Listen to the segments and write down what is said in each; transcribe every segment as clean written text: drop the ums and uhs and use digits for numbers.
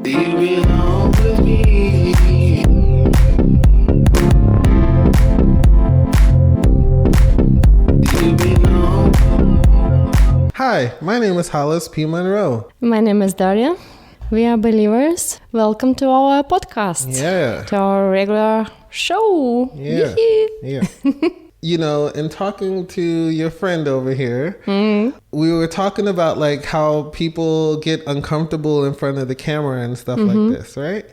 Do you belong with me? Do you belong? Hi, my name is Hollis P. Monroe. My name is Daria. We are believers. Welcome to our podcast. Yeah. To our regular show. Yeah. Yee-hee. Yeah. You know, in talking to your friend over here, we were talking about like how people get uncomfortable in front of the camera and stuff like this, right?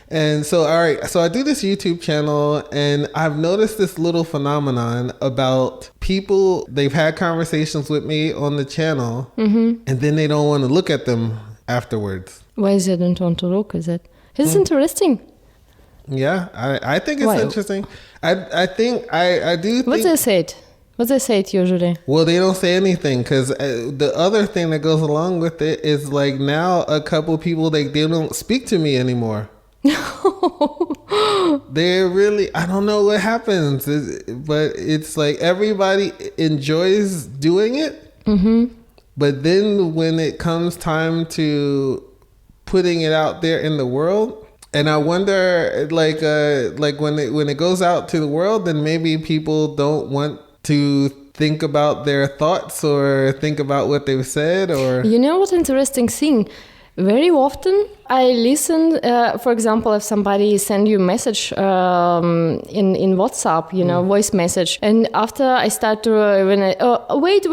And so, all right, so I do this YouTube channel and I've noticed this little phenomenon about people, they've had conversations with me on the channel and then they don't want to look at them afterwards. Why is it don't want to look at it? It's interesting. Yeah, I think it's Why? interesting. I think I do think... What they say it? What they say it usually? Well, they don't say anything because the other thing that goes along with it is like now a couple people, they don't speak to me anymore. They're really, I don't know what happens, but it's like everybody enjoys doing it. But then when it comes time to putting it out there in the world, and I wonder, like when it goes out to the world, then maybe people don't want to think about their thoughts or think about what they've said, or You know what interesting thing? Very often I listen, for example, if somebody send you a message in WhatsApp, you know, voice message, and after I start to, wait,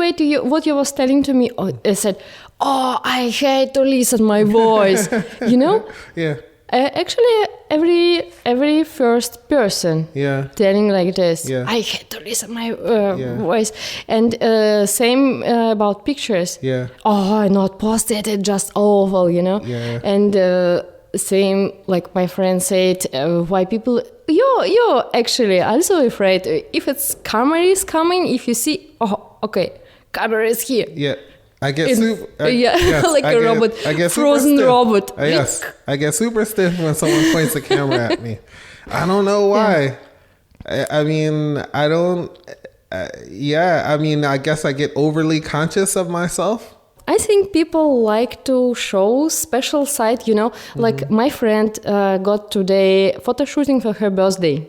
what you was telling to me, I said, I hate to listen my voice, you know? yeah. Actually, every first person telling like this, I hate to listen my voice, and same about pictures. Yeah. I not posted it, just awful, you know. Yeah. And same like my friend said, why people you're actually also afraid if it's camera is coming, if you see camera is here. Yeah. I get like a robot, I get frozen robot. Yes, I get super stiff when someone points a camera at me. I don't know why. I mean, I don't. I mean, I guess I get overly conscious of myself. I think people like to show special side, you know, like my friend got today photo shooting for her birthday.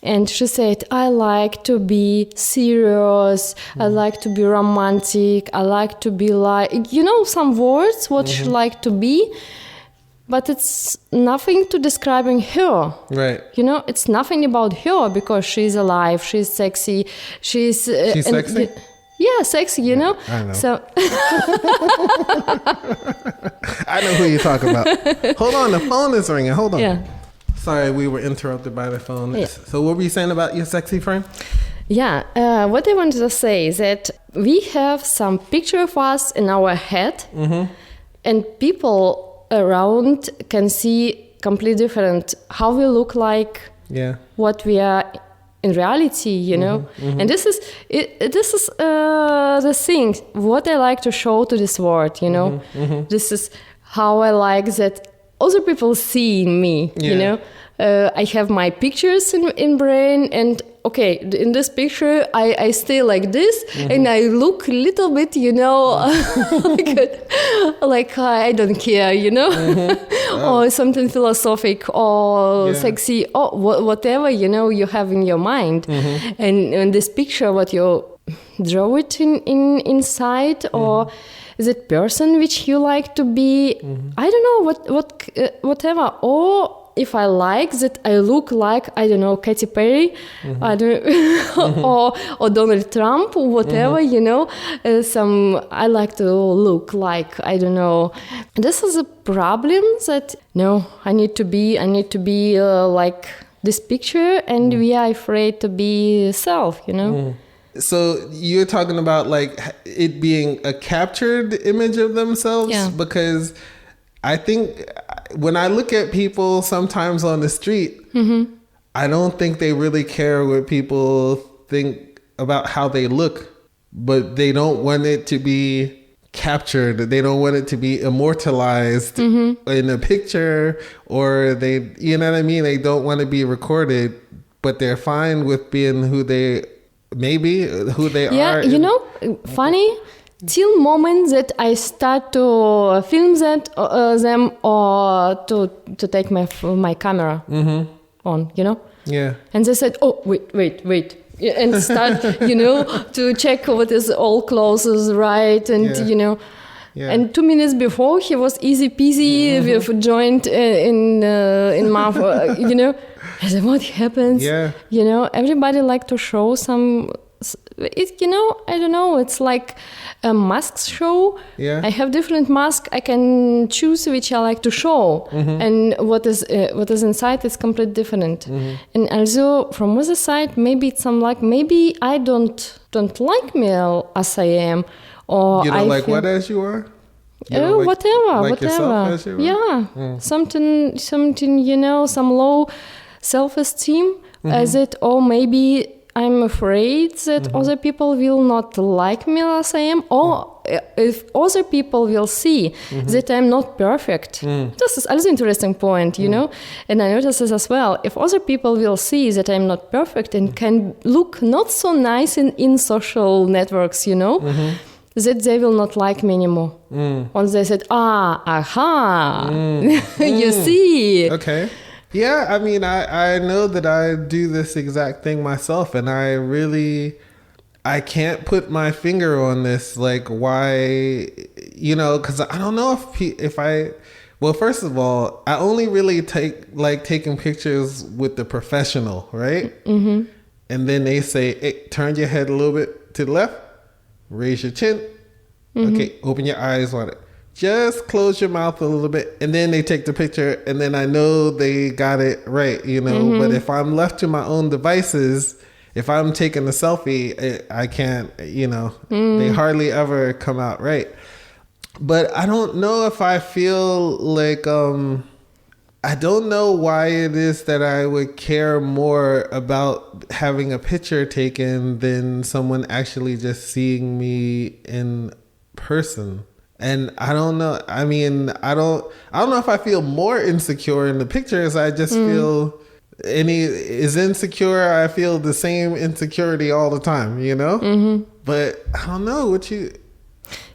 And she said, I like to be serious, I like to be romantic, I like to be like, you know, some words what she like to be, but it's nothing to describing her. Right. You know, it's nothing about her because she's alive, she's sexy, she's sexy? Yeah, sexy, you know? I know. So I know who you're talking about. Hold on, the phone is ringing. Hold on. Yeah. Sorry, we were interrupted by the phone. Yeah. So what were you saying about your sexy friend? Yeah, what I wanted to say is that we have some picture of us in our head, and people around can see completely different how we look like, what we are in reality, you know. And this is the thing what I like to show to this world, you know. This is how I like that other people see in me, you know. I have my pictures in brain, and in this picture I stay like this, and I look a little bit, you know, like I don't care, you know, or something philosophic or sexy or whatever, you know, you have in your mind. And in this picture, what you draw it in inside, or that person which you like to be, I don't know whatever, or if I like that I look like, I don't know, Katy Perry, I don't or Donald Trump, or whatever, you know, I like to look like, I don't know. This is a problem that, no, I need to be like this picture, and we are afraid to be self, you know. So you're talking about like it being a captured image of themselves? Because I think when I look at people sometimes on the street, I don't think they really care what people think about how they look, but they don't want it to be captured. They don't want it to be immortalized in a picture, or they, you know what I mean? They don't want to be recorded, but they're fine with being who they are. Yeah, you know, funny. till moment that I start to film them or to take my camera on, you know? Yeah. And they said, oh, wait. And start, you know, to check what is all clothes right. And, you know, and 2 minutes before he was easy peasy with joint in mouth, you know. I said, what happens? Yeah. You know, everybody like to show some, you know, I don't know, it's like a mask show. Yeah. I have different masks. I can choose which I like to show. And what is inside is completely different. And also from other side, maybe it's some like, maybe I don't like me as I am. Or you don't I like feel, what as you are? You don't like whatever. yourself as you are? Yeah. Something, you know, some low self-esteem as it, or maybe I'm afraid that other people will not like me as I am, or if other people will see that I'm not perfect. This is also an interesting point, you know, and I notice this as well. If other people will see that I'm not perfect and can look not so nice in social networks, you know, that they will not like me anymore. Once they said, you see. Okay. Yeah, I mean, I know that I do this exact thing myself, and I can't put my finger on this, like why, you know, because I don't know well, first of all, I only really like taking pictures with the professional, right? And then they say, hey, turn your head a little bit to the left, raise your chin, okay, open your eyes on it. Just close your mouth a little bit, and then they take the picture, and then I know they got it right, you know. But if I'm left to my own devices, if I'm taking a selfie, I can't, you know, they hardly ever come out right. But I don't know if I feel like, I don't know why it is that I would care more about having a picture taken than someone actually just seeing me in person. And I don't know. I mean, I don't know if I feel more insecure in the pictures. I just feel is insecure. I feel the same insecurity all the time, you know? But I don't know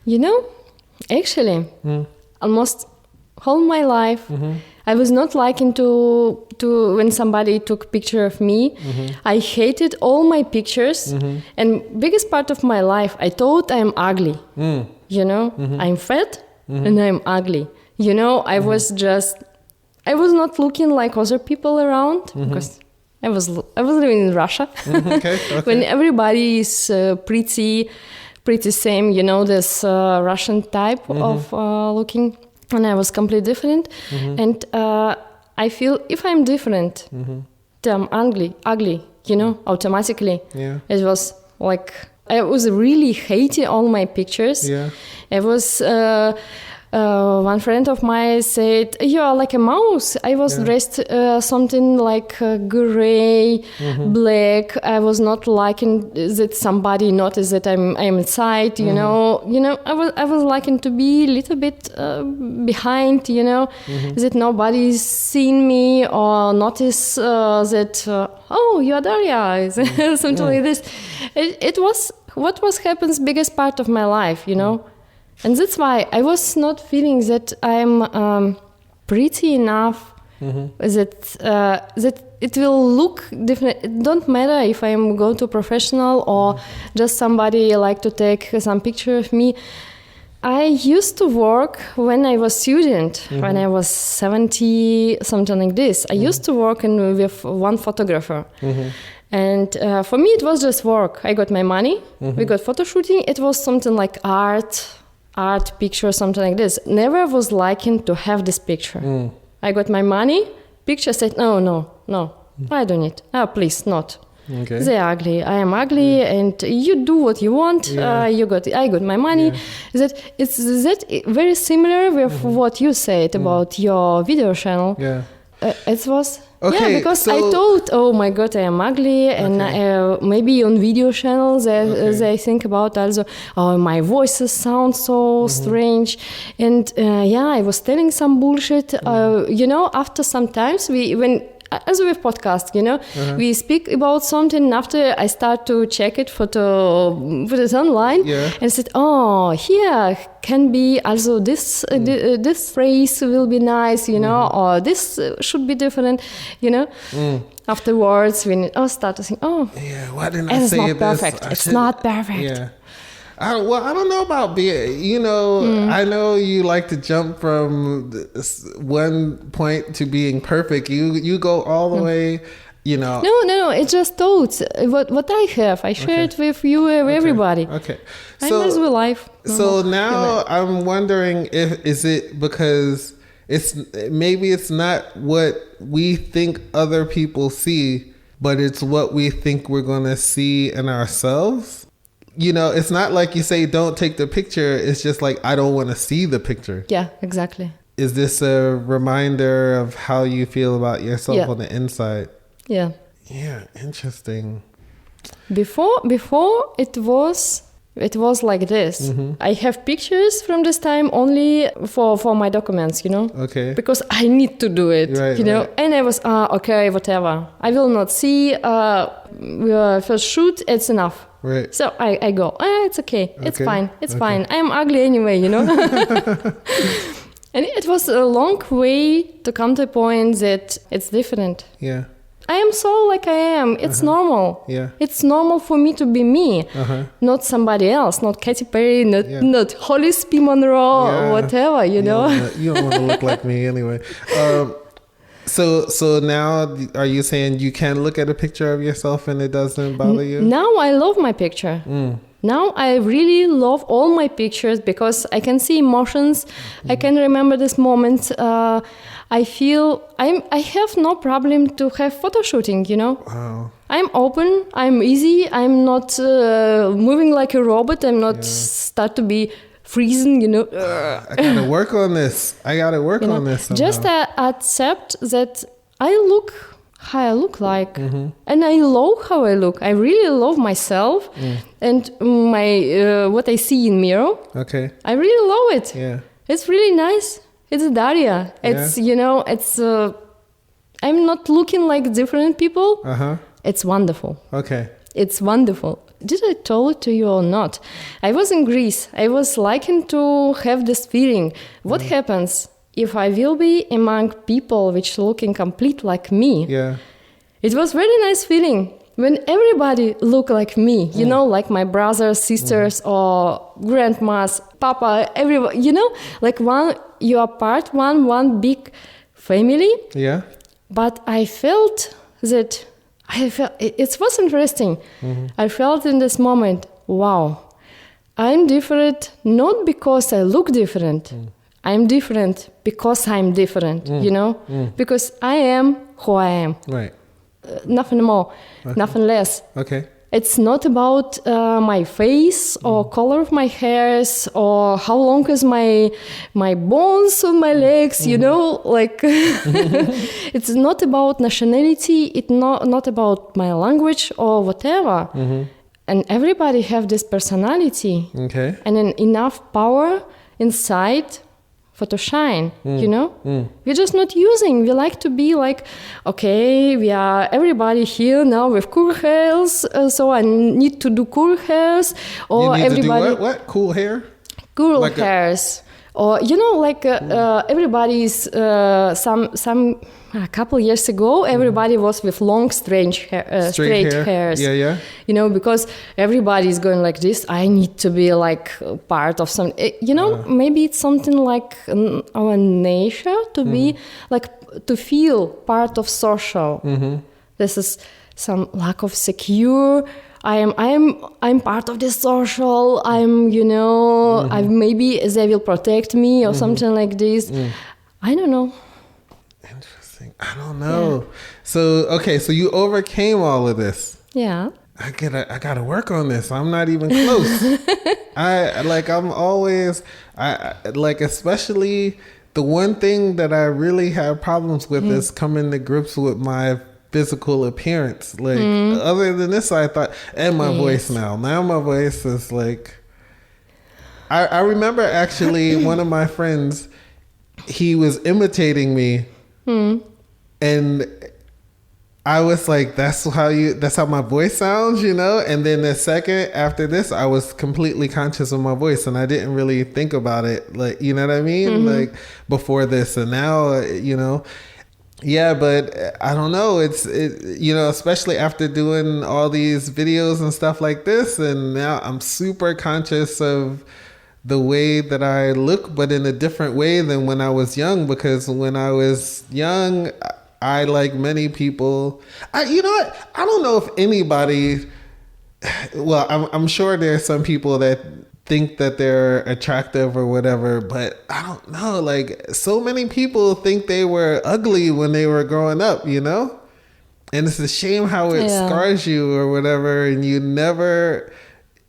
you know, actually, almost all my life, I was not liking to when somebody took picture of me. I hated all my pictures. And biggest part of my life, I thought I'm ugly. You know, I'm fat and I'm ugly. You know, I was not looking like other people around because I was living in Russia. Okay. When everybody is pretty same, you know, this Russian type of looking, and I was completely different. And I feel if I'm different, then I'm ugly, you know, automatically. Yeah. It was like, I was really hating all my pictures. Yeah. It was one friend of mine said, "You are like a mouse." I was dressed something like gray, black. I was not liking that somebody noticed that I'm inside. You know. I was liking to be a little bit behind. You know, that nobody's seen me or notice that. Oh, you are Daria, something like this. It was what happens biggest part of my life. You know. And that's why I was not feeling that I'm pretty enough that it will look different. It don't matter if I'm go to professional or just somebody like to take some picture of me. I used to work when I was student, when I was 70, something like this. I used to work with one photographer. And for me, it was just work. I got my money. We got photo shooting. It was something like art picture, something like this. Never was liking to have this picture. I got my money, picture said, no, I don't need. Oh, please, not. Okay. They're ugly. I am ugly, and you do what you want. I got my money. It's very similar with what you said about your video channel. Yeah. It was. Okay, yeah, because I thought, oh my God, I am ugly, and maybe on video channels they think about also, oh, my voices sound so strange, and I was telling some bullshit. You know, after some times when as with podcast, we speak about something, and after I start to check it put it online, and said, oh, here can be also this this phrase will be nice, or this should be different, Afterwards, we start to think, why didn't I say this? It's not perfect. Yeah. I don't know about being, I know you like to jump from one point to being perfect. You go all the way, No, it's just thoughts. What I have, I share it with you, everybody. Okay. So, as with life. So now I'm wondering is it because it's not what we think other people see, but it's what we think we're going to see in ourselves. It's not like you say, don't take the picture. It's just like, I don't want to see the picture. Yeah, exactly. Is this a reminder of how you feel about yourself on the inside? Yeah. Yeah, interesting. Before it was like this. I have pictures from this time only for my documents, Okay. Because I need to do it, right. And I was, okay, whatever. I will not see first shoot, it's enough. Right. So I go, it's okay. It's fine. It's fine. I'm ugly anyway, And it was a long way to come to a point that it's different. Yeah. I am so like I am. It's normal. Yeah. It's normal for me to be me, not somebody else, not Katy Perry, not Hollis, Monroe, whatever, You don't want to look like me anyway. So now, are you saying you can look at a picture of yourself and it doesn't bother you? Now I love my picture. Now I really love all my pictures because I can see emotions. I can remember this moment. I feel I have no problem to have photo shooting, Wow. I'm open. I'm easy. I'm not moving like a robot. I'm not start to be freezing, I gotta work on this. On this somehow. Just accept that I look how I look like, and I love how I look. I really love myself and my what I see in mirror. Okay. I really love it. Yeah. It's really nice. It's Daria. It's it's. I'm not looking like different people. It's wonderful. Okay. It's wonderful. Did I tell it to you or not? I was in Greece. I was liking to have this feeling. What happens if I will be among people which looking complete like me? Yeah. It was very nice feeling when everybody look like me, like my brothers, sisters, or grandmas, papa, everyone, like you are part one big family. Yeah. But I felt that it was interesting. I felt in this moment, wow, I'm different not because I look different. I'm different because I'm different, because I am who I am. Right. Nothing more, nothing less. Okay. It's not about my face or color of my hairs or how long is my bones on my legs, like it's not about nationality, it's not about my language or whatever. And everybody have this personality and enough power inside for to shine, We're just not using. We like to be like, okay, we are everybody here now with cool hairs, so I need to do cool hairs. Or you need everybody to do what? Cool hair? Cool like hairs. Or everybody's a couple years ago, everybody was with long, straight hairs. Yeah. Because everybody is going like this. I need to be like part of some. Maybe it's something like our nature to be like to feel part of social. This is some lack of secure. I'm part of this social. I maybe they will protect me or something like this. I don't know. Interesting. I don't know. Yeah. So you overcame all of this. Yeah. I gotta work on this. I'm not even close. I'm always especially the one thing that I really have problems with is coming to grips with my physical appearance. Other than this, I thought, and my voice now my voice is like, I remember actually one of my friends, he was imitating me and I was like, that's how my voice sounds, you know? And then the second after this, I was completely conscious of my voice and I didn't really think about it. Like, you know what I mean? Like before this and now, you know, yeah, but I don't know. It, you know, especially after doing all these videos and stuff like this. And now I'm super conscious of the way that I look, but in a different way than when I was young, because when I was young, I, like many people, you know what? I don't know if anybody, well, I'm sure there's some people that think that they're attractive or whatever, but I don't know. Like, so many people think they were ugly when they were growing up, you know? And it's a shame how it scars you or whatever, and you never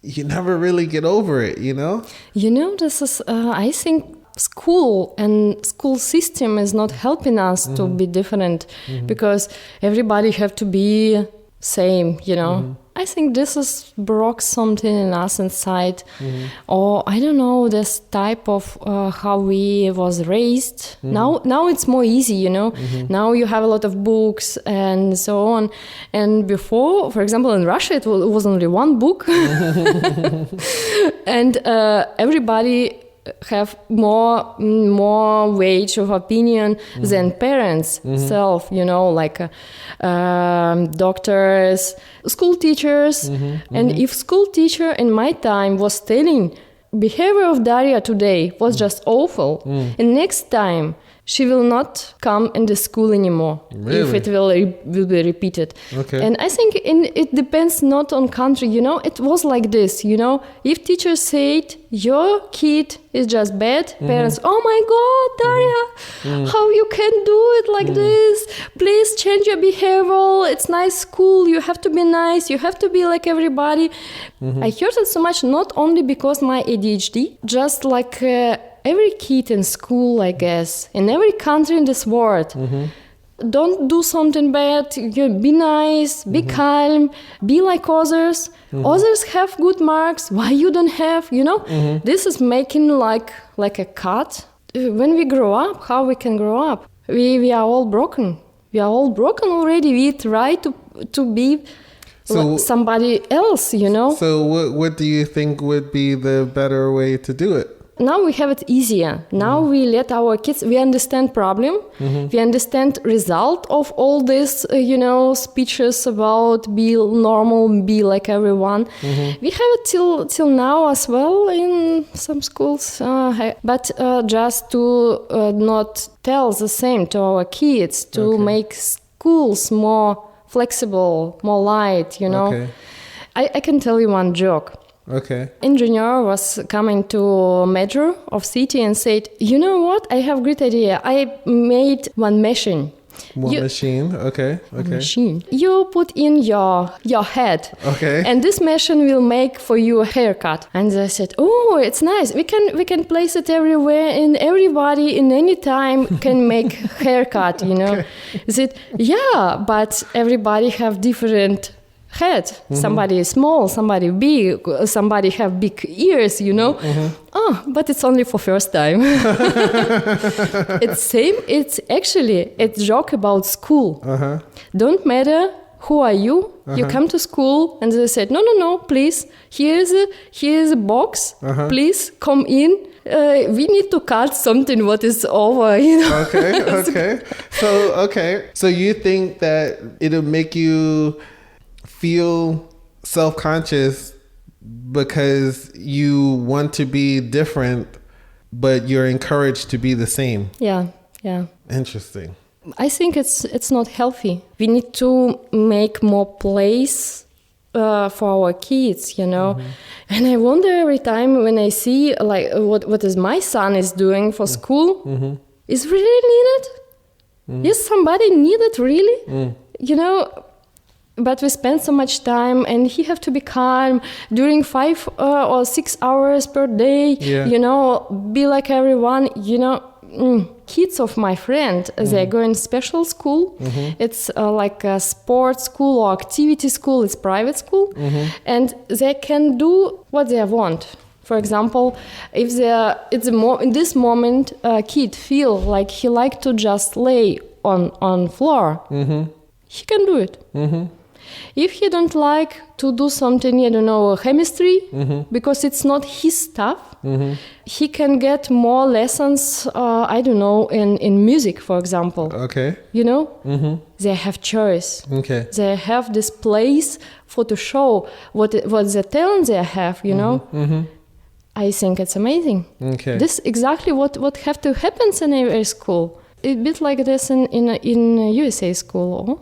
really get over it, you know? You know, this is, I think, school and school system is not helping us to be different because everybody have to be same, you know. I think this is broke something in us inside, or I don't know, this type of how we was raised. Now it's more easy, you know. Now you have a lot of books and so on. And before, for example, in Russia, it was only one book, and everybody have more weight of opinion than parents self, you know, like doctors, school teachers. And if school teacher in my time was telling behavior of Daria today was just awful, and next time she will not come in the school anymore if it will be repeated. Okay. And I think it depends not on country, you know, it was like this, you know, if teachers said your kid is just bad, parents, oh my God, Daria, how you can do it like this? Please change your behavior. It's nice school. You have to be nice. You have to be like everybody. I heard it so much, not only because my ADHD, just like every kid in school, I guess, in every country in this world. Don't do something bad. You be nice, be calm, be like others. Others have good marks. Why you don't have? You know, this is making like a cut. When we grow up, how we can grow up? We are all broken. We are all broken already. We try to be somebody else. You know. So what do you think would be the better way to do it? Now we have it easier. Now we let our kids, we understand problem, we understand result of all this, you know, speeches about be normal, be like everyone. We have it till now as well in some schools, but just to not tell the same to our kids, to make schools more flexible, more light, you know. I can tell you one joke. Engineer was coming to metro of city and said, you know what, I have great idea. I made one machine. Machine. You put in your head. And this machine will make for you a haircut. And they said, oh, it's nice. We can place it everywhere and everybody in any time can make haircut, you know. They said, yeah, but everybody have different head. Somebody is small, somebody big, somebody have big ears, you know. Oh, but it's only for first time. It's same. It's actually a joke about school. Don't matter who are you. You come to school and they said, no, please. Here's a box. Please come in. We need to cut something what is over, you know. So you think that it'll make you feel self-conscious because you want to be different, but you're encouraged to be the same. Yeah. Interesting. I think it's not healthy. We need to make more place for our kids, you know. And I wonder every time when I see like what is my son is doing for school, is really needed? Is somebody needed really? You know. But we spend so much time and he have to be calm during 5 or 6 hours per day, you know, be like everyone, you know. Kids of my friend, they're going special school. It's like a sports school or activity school. It's private school. And they can do what they want. For example, if in this moment, a kid feel like he like to just lay on floor, he can do it. If he don't like to do something, I don't know, chemistry, because it's not his stuff, he can get more lessons, I don't know, in music, for example. Okay. You know? They have choice. Okay. They have this place for to show what the talent they have, you know? I think it's amazing. Okay. This exactly what have to happen in every school. A bit like this in USA school, or?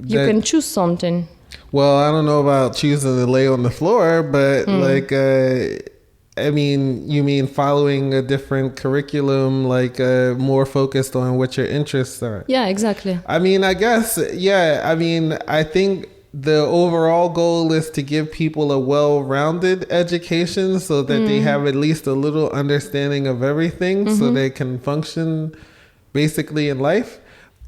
You can choose something. Well, I don't know about choosing to lay on the floor, but like, I mean, you mean following a different curriculum, like more focused on what your interests are. Yeah, exactly. I mean, I guess, yeah. I mean, I think the overall goal is to give people a well-rounded education so that they have at least a little understanding of everything so they can function basically in life.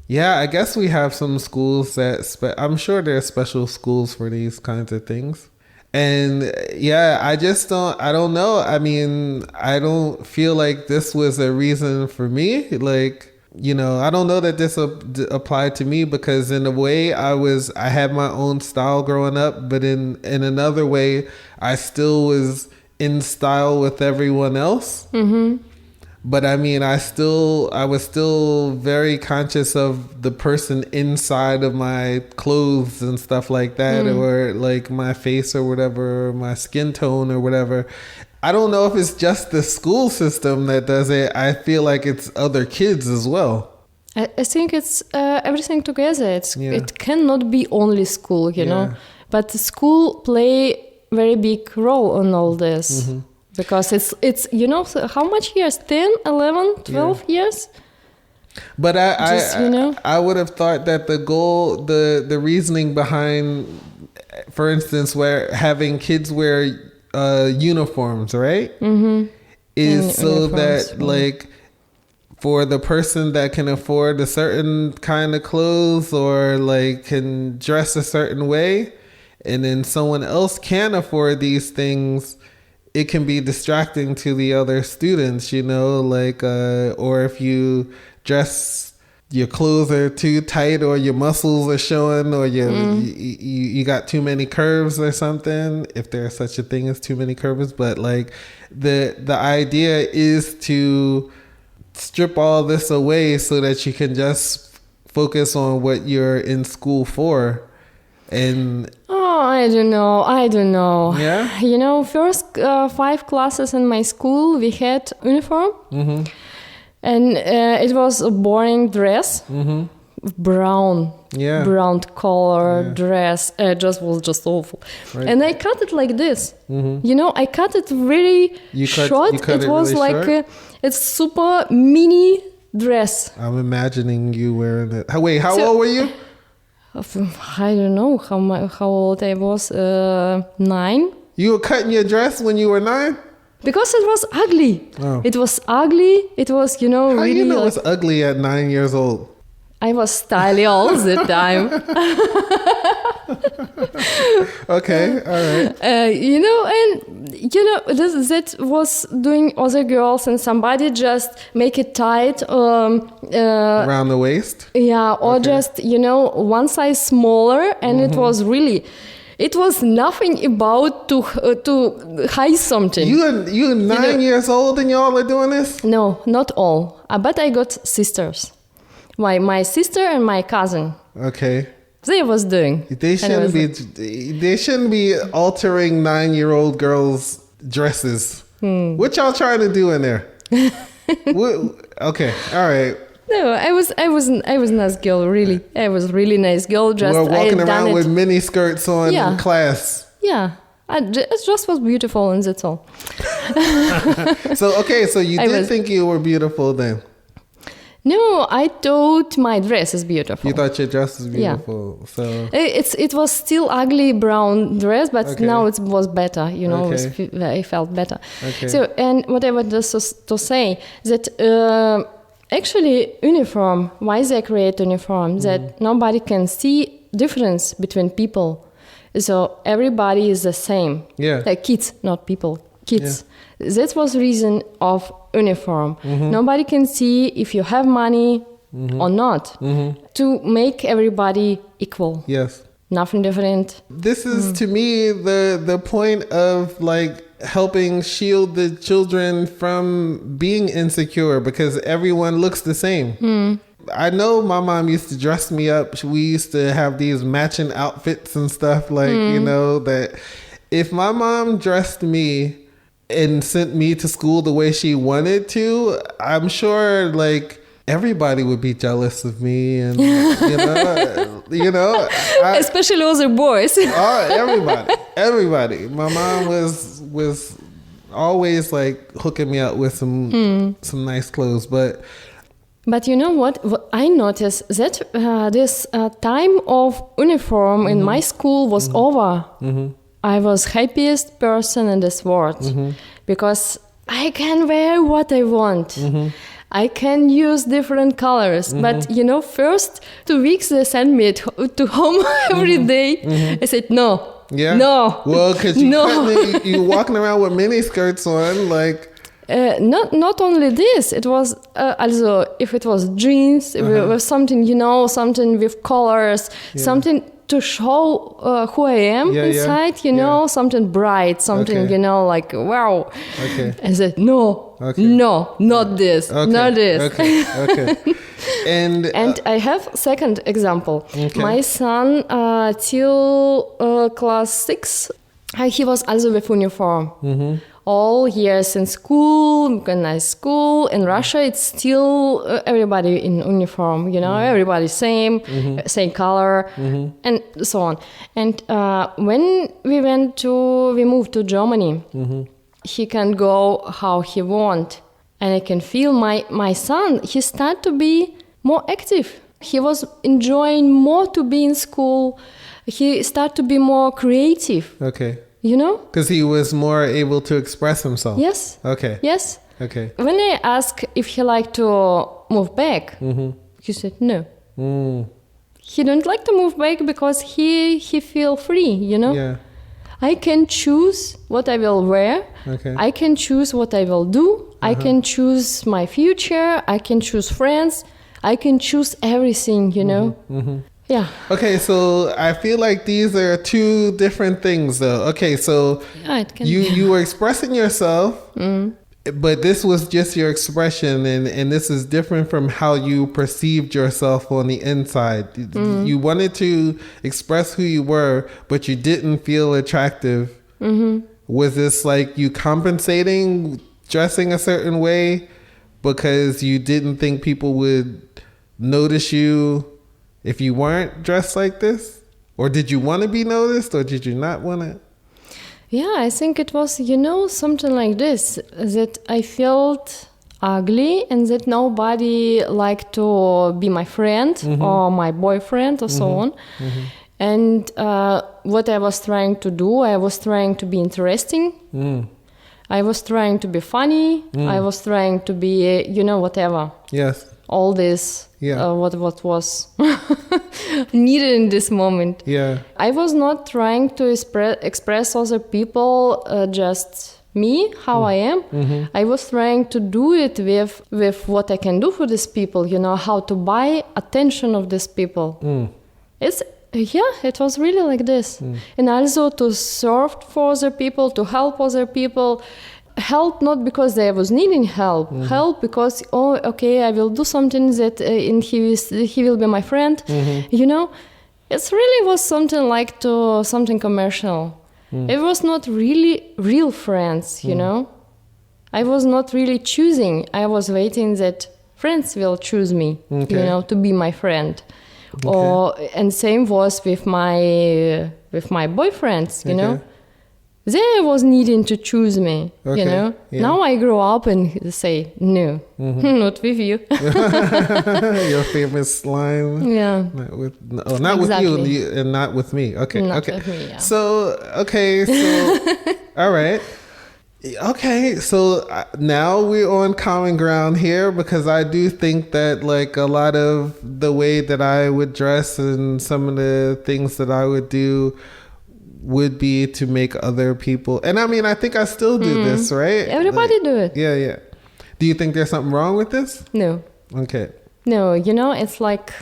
Yeah, I guess we have some schools that I'm sure there are special schools for these kinds of things. And yeah, I don't know. I mean, I don't feel like this was a reason for me. Like, you know, I don't know that this applied to me because in a way I had my own style growing up, but in another way, I still was in style with everyone else. But I mean, I was still very conscious of the person inside of my clothes and stuff like that, or like my face or whatever, or my skin tone or whatever. I don't know if it's just the school system that does it. I feel like it's other kids as well. I think it's everything together. It cannot be only school, you know, but school play very big role in all this. Because it's you know, how much years? 10, 11, 12 years? But I would have thought that the goal, the reasoning behind, for instance, where having kids wear uniforms, right? Is so that like for the person that can afford a certain kind of clothes or like can dress a certain way, and then someone else can afford these things, it can be distracting to the other students, you know, like, or if you dress, your clothes are too tight or your muscles are showing or you got too many curves or something, if there's such a thing as too many curves. But like the idea is to strip all this away so that you can just focus on what you're in school for. And I don't know. Yeah? You know, first 5 classes in my school, we had uniform. And it was a boring dress. Brown color dress. It was just awful. Right. And I cut it like this. You know, I cut it really short. You cut it was really like it's super mini dress. I'm imagining you wearing it. Wait, how old were you? I don't know how old I was. 9. You were cutting your dress when you were 9? Because it was ugly. Oh. It was ugly. It was, you know, how really. You know like, it's ugly at 9 years old? I was stylish all the time. Okay, all right. You know, and you know that was doing other girls, and somebody just make it tight around the waist. Yeah, or just you know one size smaller, and it was really. It was nothing about to hide something. You 9 years old and y'all are doing this? No, not all. But I got sisters. My sister and my cousin. Okay. They was doing. They shouldn't be altering 9-year-old girls' dresses. What y'all trying to do in there? Okay, all right. No, I was a nice girl, really. I was really nice girl. Just we're walking around with mini skirts on in class. Yeah, it just was beautiful, and that's all. So you did think you were beautiful then? No, I thought my dress is beautiful. You thought your dress was beautiful, yeah. So it was still ugly brown dress, but now it was better. You know, I felt better. Okay. So, and what I wanted to say that actually uniform. Why they create uniform? That nobody can see difference between people. So everybody is the same. Yeah. Like kids, not people. Kids. Yeah. That was reason of uniform. Nobody can see if you have money or not, to make everybody equal. Yes. Nothing different. This is to me the point of like helping shield the children from being insecure, because everyone looks the same. I know my mom used to dress me up. We used to have these matching outfits and stuff, like, you know, that if my mom dressed me and sent me to school the way she wanted to, I'm sure like everybody would be jealous of me, and especially other boys. Everybody. My mom was always like hooking me up with some nice clothes, But you know what I noticed, that this time of uniform in my school was over. I was happiest person in this world, because I can wear what I want. I can use different colors. But, you know, first 2 weeks they sent me to home every day. I said, no. Yeah. No. Well, because you walking around with mini skirts on, like. Not only this, it was also if it was jeans with something, you know, something with colors, something to show who I am inside, you know, something bright, something, you know, like, wow. Okay. I said, no, not this, not this. Okay. And I have second example. Okay. My son, till class 6, he was also with uniform. All years in school, nice school. In Russia, it's still everybody in uniform, you know, everybody same color, and so on. And when we moved to Germany, he can go how he want. And I can feel my son, he started to be more active. He was enjoying more to be in school. He started to be more creative. Okay. You know? Because he was more able to express himself. Yes. Okay. Yes. Okay. When I asked if he liked to move back, he said no. He don't like to move back because he feel free, you know? Yeah. I can choose what I will wear. Okay. I can choose what I will do. I can choose my future. I can choose friends. I can choose everything, you know? Yeah. Okay, so I feel like these are two different things, though. Okay, so you were expressing yourself, but this was just your expression, and this is different from how you perceived yourself on the inside. You wanted to express who you were, but you didn't feel attractive. Was this like you compensating, dressing a certain way, because you didn't think people would notice you if you weren't dressed like this? Or did you want to be noticed, or did you not want it? Yeah, I think it was, you know, something like this, that I felt ugly and that nobody liked to be my friend or my boyfriend or so on. And what I was trying to do, I was trying to be interesting. I was trying to be funny. I was trying to be, you know, whatever. Yes. All this, what was needed in this moment. Yeah. I was not trying to express other people, just me, how I am. I was trying to do it with what I can do for these people, you know, how to buy attention of these people. It was really like this. And also to serve for other people, to help other people. Help not because they was needing help. Help because, oh, okay, I will do something that and he will be my friend. You know, it really was something like to something commercial. It was not really real friends, you know. I was not really choosing. I was waiting that friends will choose me, you know, to be my friend. And same was with my boyfriends, you know. They was needing to choose me, you know. Yeah. Now I grow up and say, no, not with you. Your famous line? Yeah. Not with you and not with me. Okay, not with me, yeah. So, all right. Okay, so now we're on common ground here, because I do think that like a lot of the way that I would dress and some of the things that I would do would be to make other people, and I mean, I think I still do this, right? Everybody do it. Yeah. Do you think there's something wrong with this? No. Okay. No, it's like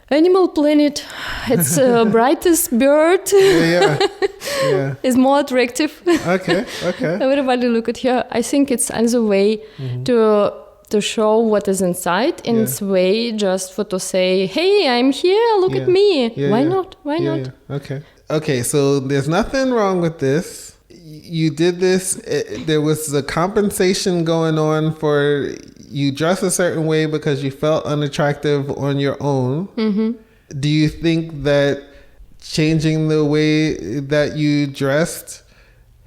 Animal Planet. It's brightest bird. Yeah. Is more attractive. Okay. Everybody look at her. I think it's another way to show what is inside. In its way, just for to say, hey, I'm here. Look at me. Why not? Why not? Yeah. Okay. So there's nothing wrong with this. You did this. There was a compensation going on for you dress a certain way because you felt unattractive on your own. Mm-hmm. Do you think that changing the way that you dressed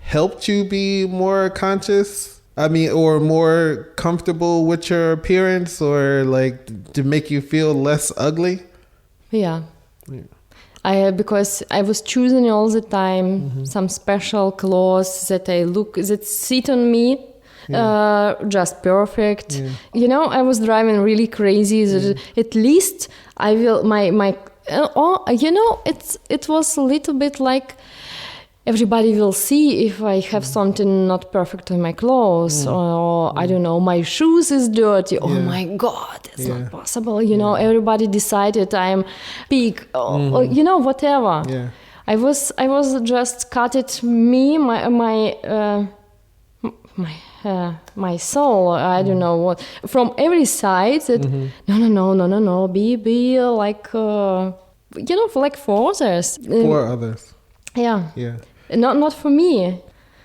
helped you be more conscious? I mean, or more comfortable with your appearance, or like to make you feel less ugly? Yeah. Because I was choosing all the time some special clothes that sit on me. Just perfect. Yeah. I was driving really crazy. At least I will it was a little bit like everybody will see if I have something not perfect in my clothes, or I don't know, my shoes is dirty. Oh my God, it's not possible. Everybody decided I'm big, or whatever. Yeah. I was just cut it me, my soul, I don't know what, from every side that no, be like, like for others. For others. Yeah. Yeah. Not for me.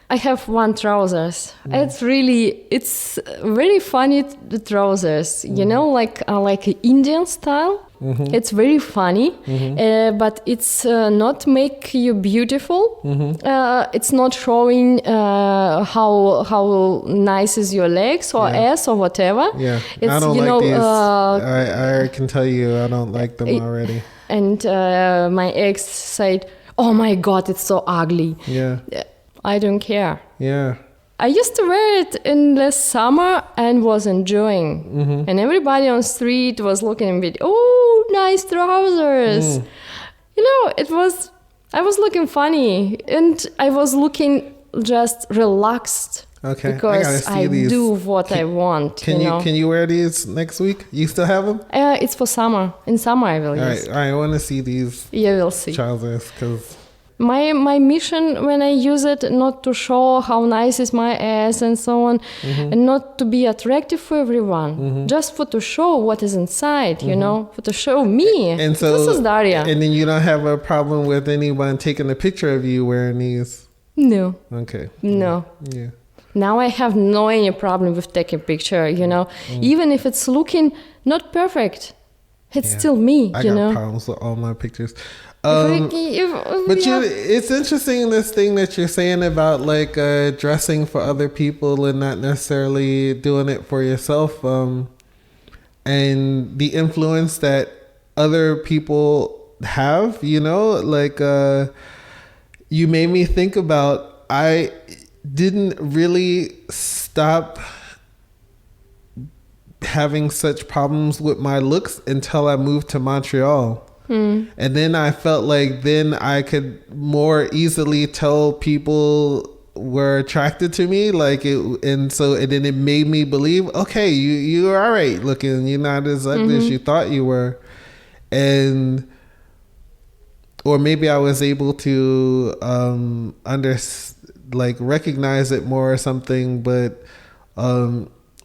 I have one trousers. It's very funny, the trousers, like Indian style. It's very funny, but it's not make you beautiful. It's not showing how nice is your legs or ass or whatever. Yeah, it's, I don't like these. I can tell you, I don't like them already. And my ex said, "Oh my God, it's so ugly." Yeah. I don't care. Yeah. I used to wear it in the summer and was enjoying. And everybody on the street was looking at me, oh, nice trousers. I was looking funny, and I was looking just relaxed. Okay. Because I do what I want. Can you wear these next week? You still have them? It's for summer. In summer I will use. All right. I want to see these. Yeah, we'll see. Trousers, because my mission when I use it, not to show how nice is my ass and so on, and not to be attractive for everyone, just for to show what is inside, for to show me. And so this is Daria. And then you don't have a problem with anyone taking a picture of you wearing these? No. Okay. No. Yeah. Now I have any problem with taking picture, even if it's looking not perfect, it's still me, I got problems with all my pictures. But it's interesting, this thing that you're saying about like dressing for other people and not necessarily doing it for yourself, and the influence that other people have, like you made me think about, I didn't really stop having such problems with my looks until I moved to Montreal. And then I felt like then I could more easily tell people were attracted to me, and then it made me believe, okay, you're all right looking, you're not as ugly as you thought you were. And or maybe I was able to recognize it more or something. But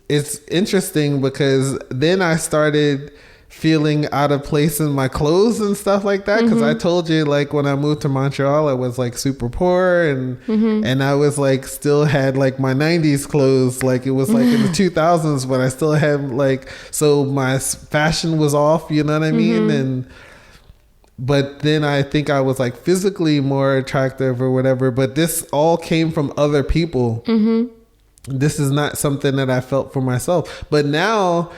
it's interesting because then I started feeling out of place in my clothes and stuff like that, because I told you, like, when I moved to Montreal, I was like super poor, and I was like still had like my 90s clothes, like it was like in the 2000s, but I still had so my fashion was off, you know what I mean? But then I think I was like physically more attractive or whatever, but this all came from other people. This is not something that I felt for myself. But now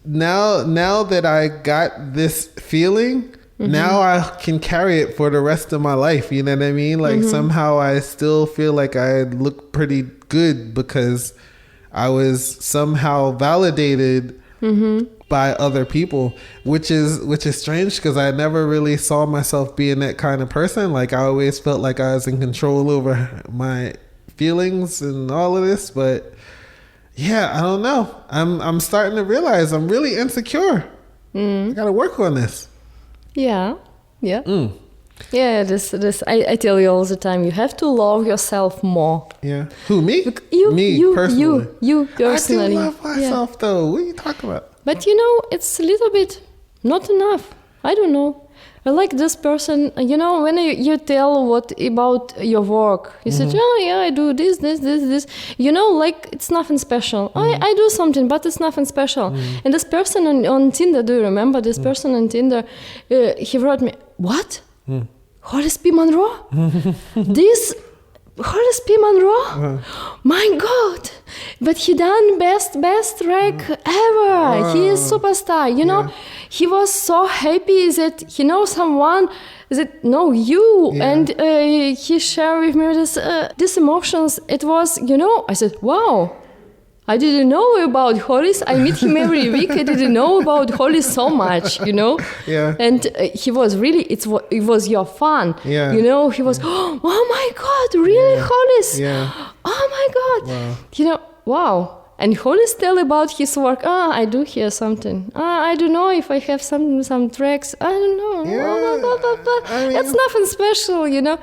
that I got this feeling, now I can carry it for the rest of my life. You know what I mean? Like somehow I still feel like I look pretty good because I was somehow validated by other people, which is strange, because I never really saw myself being that kind of person. Like I always felt like I was in control over my feelings and all of this, but yeah, I don't know. I'm starting to realize I'm really insecure. I gotta work on this. Yeah. Yeah, this I tell you all the time, you have to love yourself more. Yeah. Who, me? You personally. You personally. I do love myself though. What are you talking about? But you know, it's a little bit not enough. I don't know. I like this person, you know, when you tell what about your work, you said, oh yeah, I do this. You know, like it's nothing special. I do something, but it's nothing special. And this person on Tinder, do you remember this person on Tinder? He wrote me, what? Hollis P. Monroe? This Hollis P. Monroe? My God! But he done best track ever. He is superstar. You know, he was so happy that he knows someone that know you, and he shared with me these emotions. It was, you know, I said, wow. I didn't know about Hollis. I meet him every week. I didn't know about Hollis so much, you know. Yeah. And he was really. It was your fun. Yeah. You know. He was. Oh my God! Really, Hollis? Yeah. Oh my God! Wow. You know. Wow. And Hollis tell about his work. I do hear something. I don't know if I have some tracks. I don't know. Yeah. I mean, it's nothing special, you know.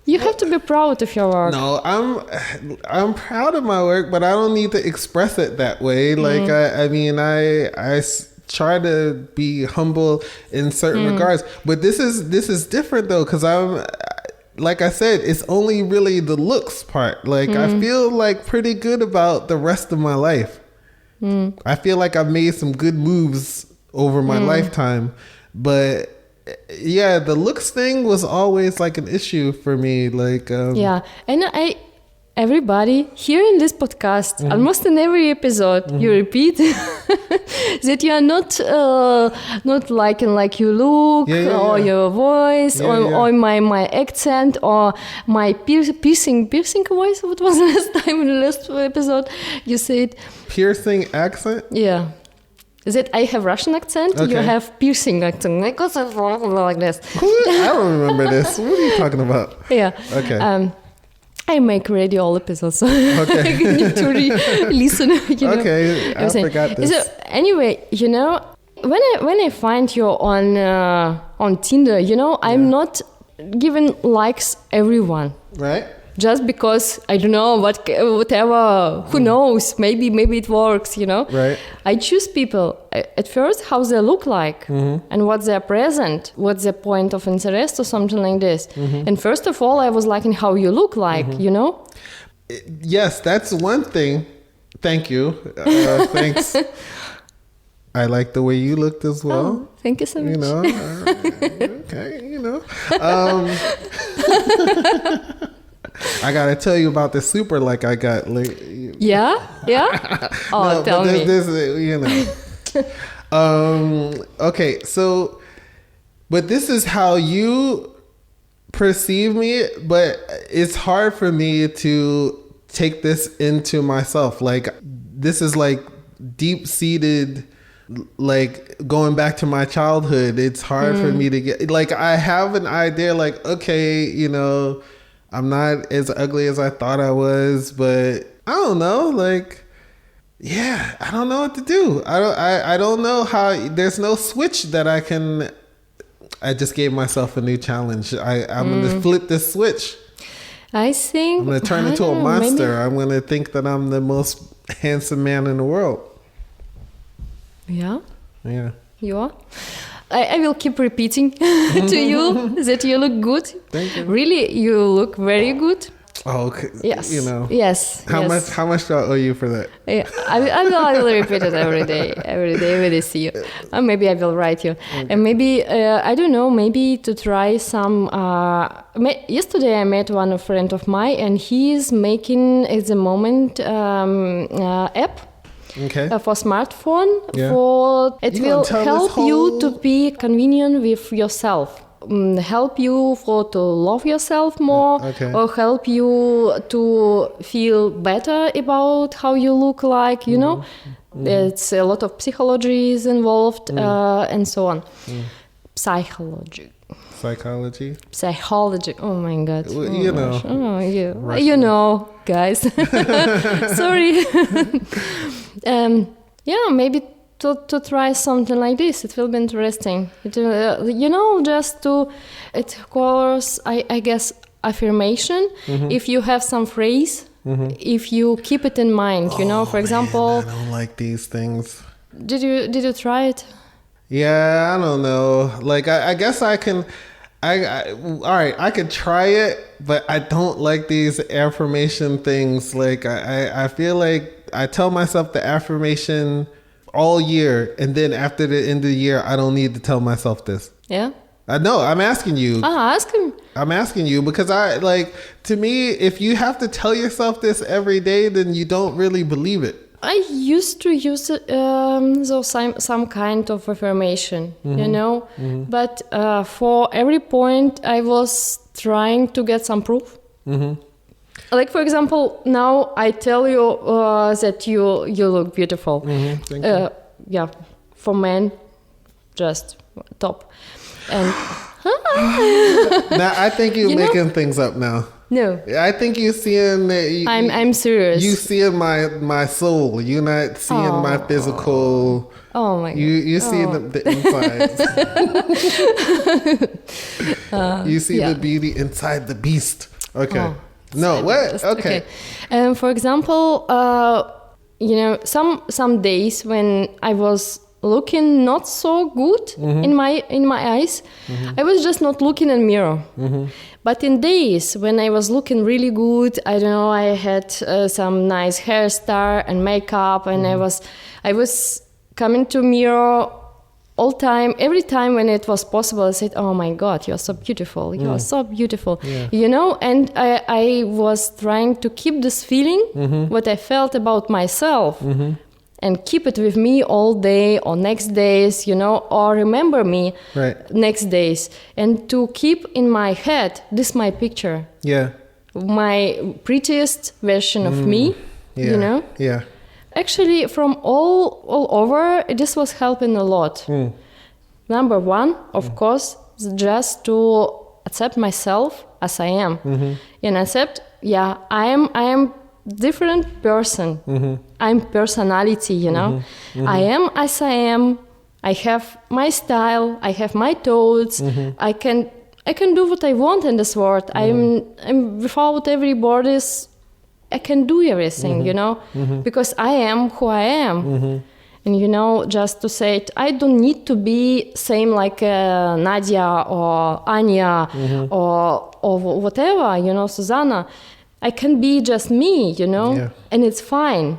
You have to be proud of your work. No, I'm proud of my work, but I don't need to express it that way. Like I try to be humble in certain regards, but this is different though, because I'm, like I said, it's only really the looks part. Like I feel like pretty good about the rest of my life. I feel like I've made some good moves over my lifetime, but yeah, the looks thing was always like an issue for me. Like yeah, and everybody here in this podcast, almost in every episode, you repeat that you are not liking like you look or your voice or my accent or my piercing voice. What was the last time in the last episode you said? Piercing accent? Yeah. That I have Russian accent, you have piercing accent. Like this. I don't remember this. What are you talking about? Yeah. Okay. I make radio episodes, so I need to listen. You know, okay, I forgot this. So anyway, you know, when I find you on Tinder, you know, I'm not giving likes everyone. Right. Just because I don't know whatever, who knows? Maybe it works, you know. Right. I choose people at first how they look like and what they're present, what's their point of interest or something like this. And first of all, I was liking how you look like, you know. Yes, that's one thing. Thank you. Thanks. I like the way you looked as well. Oh, thank you so much. You know. Okay. You know. I gotta tell you about the super like I got. Like, yeah. Oh, no, tell me. This, you know. Okay, so, but this is how you perceive me, but it's hard for me to take this into myself. Like, this is like deep-seated, like going back to my childhood. It's hard for me to get, like, I have an idea, like, okay, you know, I'm not as ugly as I thought I was, but I don't know, like, yeah, I don't know what to do. I don't know how, there's no switch that I can, I just gave myself a new challenge. I'm going to flip this switch. I think I'm going to turn into a monster. Maybe. I'm going to think that I'm the most handsome man in the world. Yeah? Yeah. You are? I will keep repeating to you that you look good. Thank you. Really, you look very good. Oh, okay. Yes. You know. Yes. How much do I owe you for that? Yeah, I will repeat it every day when I see you. Or maybe I will write you. Okay. And maybe, I don't know, maybe to try some... yesterday I met one friend of mine and he is making, at the moment, app. Okay. For smartphone, it you will help you to be convenient with yourself, help you to love yourself more, or help you to feel better about how you look like, you know. It's a lot of psychology is involved and so on. Psychology. Psychology. Oh my God. Well, Oh you my know. gosh. Oh, Russian. you know, guys. Sorry. Yeah, maybe to try something like this. It will be interesting. Just to, it calls, I guess, affirmation. If you have some phrase, if you keep it in mind, for example. Man, I don't like these things. Did you try it? Yeah, I don't know. Like, I guess I can. All right, I could try it, but I don't like these affirmation things. Like, I feel like I tell myself the affirmation all year, and then after the end of the year, I don't need to tell myself this. Yeah. No, I'm asking you. Ask him. I'm asking you because to me, if you have to tell yourself this every day, then you don't really believe it. I used to use some kind of affirmation, but for every point I was trying to get some proof. Like, for example, now I tell you that you look beautiful. Thank you. Yeah, for men, just top. And now I think you're making things up now. No, I think you're seeing. I'm serious. You seeing my soul. You're not seeing my physical. Oh my God. You see the inside. You see the beauty inside the beast. Okay. Oh, no, what? Okay. For example, some days when I was looking not so good in my eyes, I was just not looking in mirror. But in days when I was looking really good, I don't know, I had some nice hairstyle and makeup, and I was coming to mirror all time. Every time when it was possible, I said, "Oh my God, you're so beautiful! You are so beautiful!" Yeah. And I was trying to keep this feeling, what I felt about myself. And keep it with me all day or next days, or remember me next days. And to keep in my head, this my picture. Yeah. My prettiest version of me, Yeah. Actually, from all over, this was helping a lot. Number one, of course, is just to accept myself as I am. And accept, I am different person. I'm personality, I am as I am. I have my style. I have my thoughts. I can do what I want in this world. I'm without every borders. I can do everything, because I am who I am. And just to say it, I don't need to be same like Nadia or Anya or whatever, Susanna. I can be just me, and it's fine.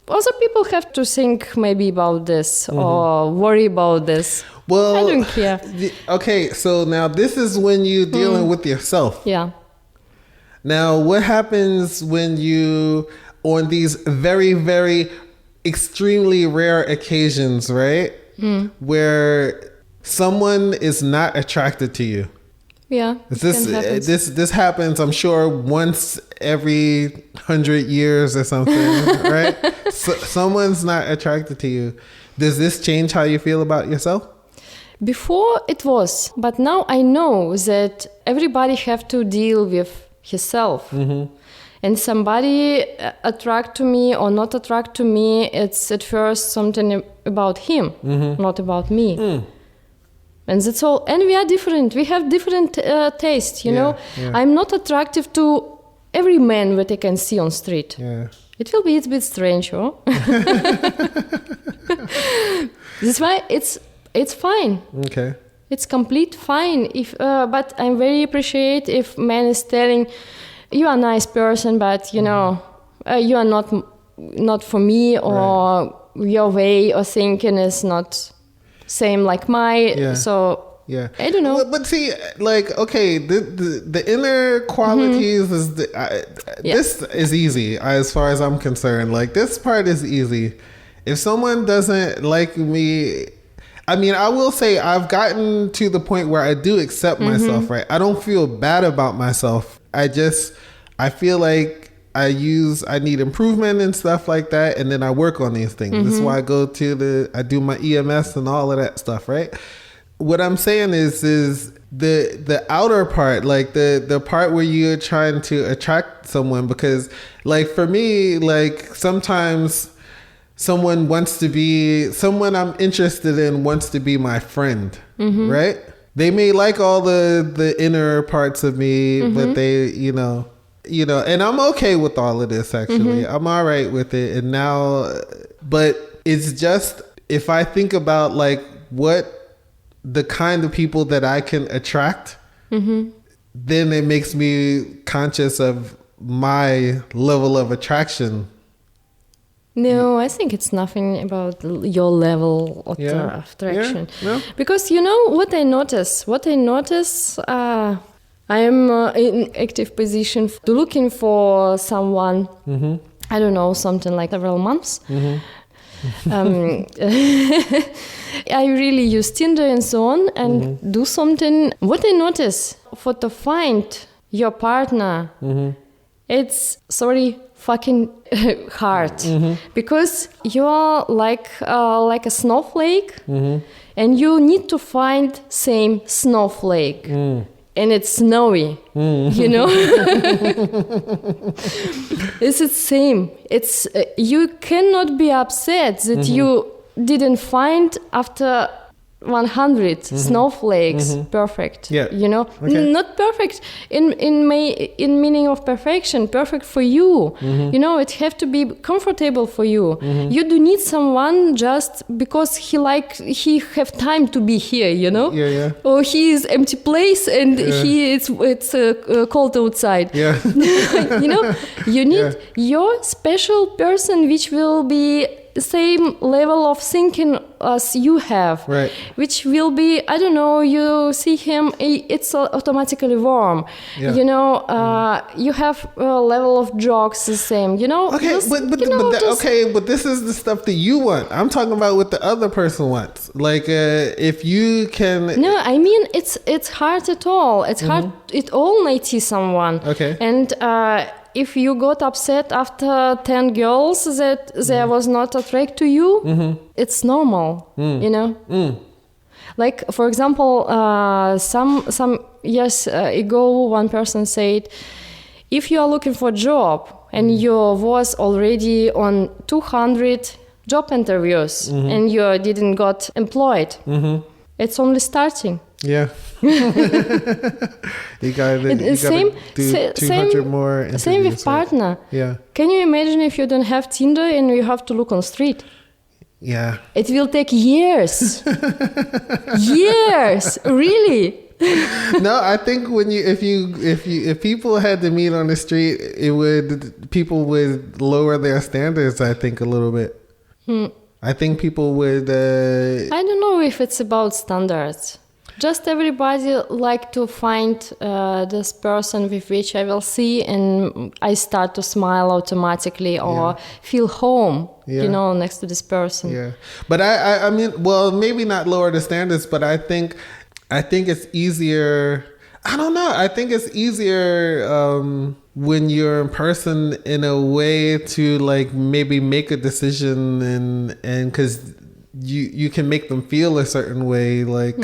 Other people have to think maybe about this or worry about this. Well, I don't care. Okay, so now this is when you're dealing with yourself. Yeah. Now, what happens when you, on these very, very extremely rare occasions, right? Where someone is not attracted to you? Yeah. This happens, I'm sure, once every 100 years or something, right? So, someone's not attracted to you. Does this change how you feel about yourself? Before it was, but now I know that everybody have to deal with himself. And somebody attract to me or not attract to me, it's at first something about him, not about me. And that's all. And we are different. We have different tastes, Yeah. I'm not attractive to every man that I can see on street. Yeah. It will be a bit strange, huh? That's why it's fine. Okay. It's complete fine. But I'm very appreciate if man is telling, you are a nice person, but you are not for me, or your way of thinking is not same like mine. So I don't know. But see, like, okay, the inner qualities is this is easy as far as I'm concerned. Like, this part is easy. If someone doesn't like me, I mean, I will say I've gotten to the point where I do accept myself, right? I don't feel bad about myself. I feel like I need improvement and stuff like that. And then I work on these things. This is why I do my EMS and all of that stuff, right? what I'm saying is the outer part, like the part where you're trying to attract someone, because like for me, like sometimes someone I'm interested in wants to be my friend, right? They may like all the inner parts of me, but they, you know, and I'm okay with all of this, actually. I'm all right with it. And now, but it's just, if I think about like what the kind of people that I can attract, then it makes me conscious of my level of attraction. No, I think it's nothing about your level of attraction. Yeah. No? Because you know what I notice? I am in active position looking for someone. I don't know, something like several months. I really use Tinder and so on and do something. What I notice for to find your partner, it's fucking hard, because you are like a snowflake, and you need to find same snowflake. And it's snowy, you know. It's the same. It's you cannot be upset that you didn't find after 100 snowflakes perfect. Yeah. You know, not perfect in meaning of perfection. Perfect for you. You know, it have to be comfortable for you. You do need someone just because he have time to be here. You know. Yeah. Or he is empty place and it's cold outside. Yeah. You know, you need your special person which will be same level of thinking as you have, right? Which will be, I don't know, you see him, it's automatically warm. Yeah. You know, you have a level of jokes the same. You know. Okay, but this is the stuff that you want. I'm talking about what the other person wants. Like, if you can. No, I mean it's hard at all. It's hard. It all might see someone. Okay. And if you got upset after 10 girls that there was not attract to you, it's normal, you know. Like, for example, some years ago, one person said, if you are looking for a job and you was already on 200 job interviews and you didn't got employed, it's only starting. Yeah. you gotta do 200 more interviews. Same with partner. Yeah. Can you imagine if you don't have Tinder and you have to look on street? Yeah. It will take years. Years, really. No, I think if people had to meet on the street, people would lower their standards, I think, a little bit. I think people would I don't know if it's about standards. Just everybody like to find this person with which I will see and I start to smile automatically or feel home, you know, next to this person. Yeah. But I mean, well, maybe not lower the standards, but I think it's easier. I don't know. I think it's easier when you're in person in a way to like maybe make a decision and because you can make them feel a certain way, like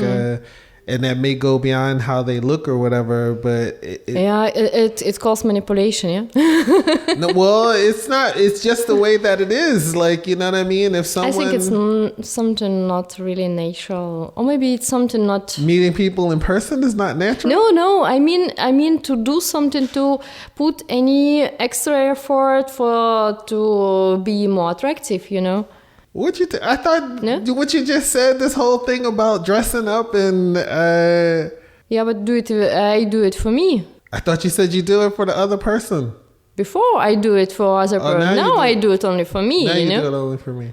and that may go beyond how they look or whatever, but it calls manipulation. No, well, it's not, it's just the way that it is, like, you know what I mean? If someone, I think it's something not really natural, or maybe it's something not meeting people in person is not natural. No, I mean to do something, to put any extra effort to be more attractive, you know. I thought what you just said, this whole thing about dressing up and yeah, but I do it for me. I thought you said you do it for the other person. Before I do it for other person. Now I do it only for me. Now you know? do it only for me.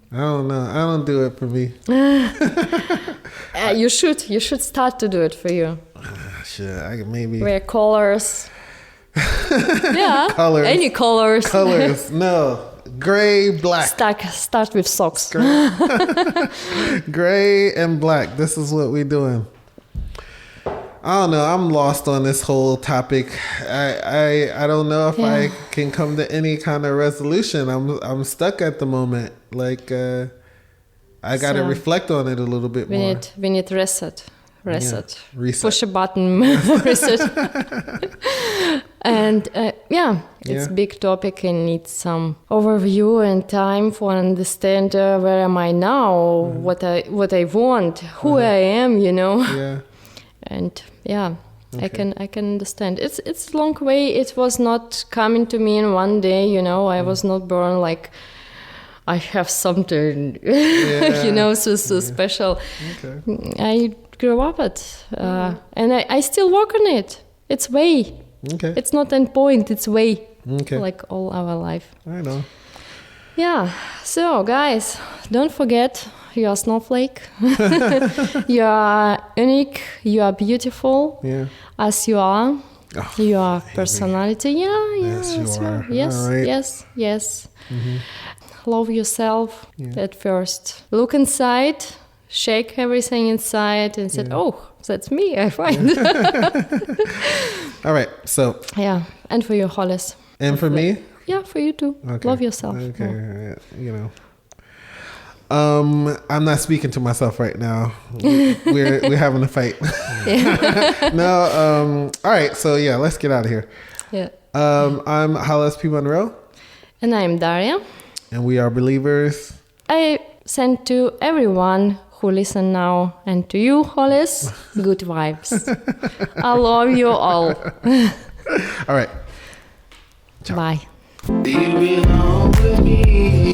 I don't know. I don't do it for me. You should start to do it for you. Shit, I could maybe wear colors. Yeah, colors. Any colors. Colors. No. Gray, black. Start with socks. Gray and black. This is what we're doing. I don't know. I'm lost on this whole topic. I don't know if I can come to any kind of resolution. I'm stuck at the moment. Like I got to reflect on it a little bit more. We need reset. Yeah. Reset. Push a button, reset. And it's big topic and needs some overview and time for understand where am I now, what I want, who I am, Yeah. And okay. I can understand. It's a long way. It was not coming to me in one day, I was not born like I have something, so special. Okay. I grew up at, and I still work on it. It's way. Okay. It's not end point, it's way. Okay. Like all our life. I know. Yeah. So, guys, don't forget you are snowflake. You are unique. You are beautiful. Yeah. As you are. Oh, Your personality. Yeah. Yes, you are. Yes, all right. yes. Mm-hmm. Love yourself at first. Look inside. Shake everything inside and said, "Oh, that's me." I find. All right. So. Yeah, and for you, Hollis. And for me. Yeah, for you too. Okay. Love yourself. Okay. I'm not speaking to myself right now. We're having a fight. No. All right. So let's get out of here. Yeah. I'm Hollis P. Monroe. And I'm Daria. And we are believers. I send to everyone who listen now, and to you, Hollis, good vibes. I love you all. All right. Ciao. Bye. You belong with me.